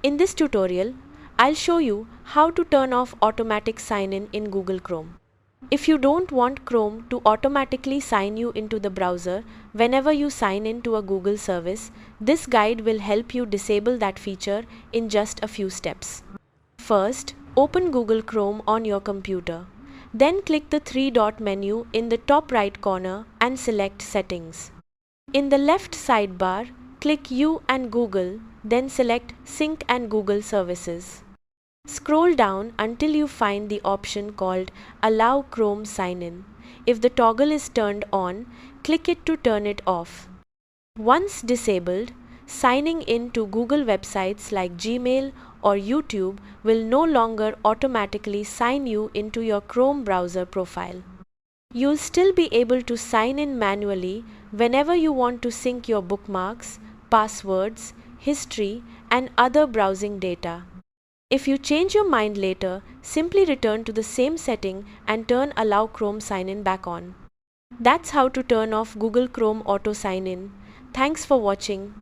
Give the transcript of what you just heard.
In this tutorial, I'll show you how to turn off automatic sign-in in Google Chrome. If you don't want Chrome to automatically sign you into the browser whenever you sign in to a Google service, this guide will help you disable that feature in just a few steps. First, open Google Chrome on your computer. Then click the three-dot menu in the top right corner and select Settings. In the left sidebar, click You and Google, then select Sync and Google Services. Scroll down until you find the option called Allow Chrome Sign-in. If the toggle is turned on, click it to turn it off. Once disabled, signing in to Google websites like Gmail or YouTube will no longer automatically sign you into your Chrome browser profile. You'll still be able to sign in manually whenever you want to sync your bookmarks, passwords, history, and other browsing data. If you change your mind later, simply return to the same setting and turn Allow Chrome Sign-in back on. That's how to turn off Google Chrome Auto Sign-in. Thanks for watching.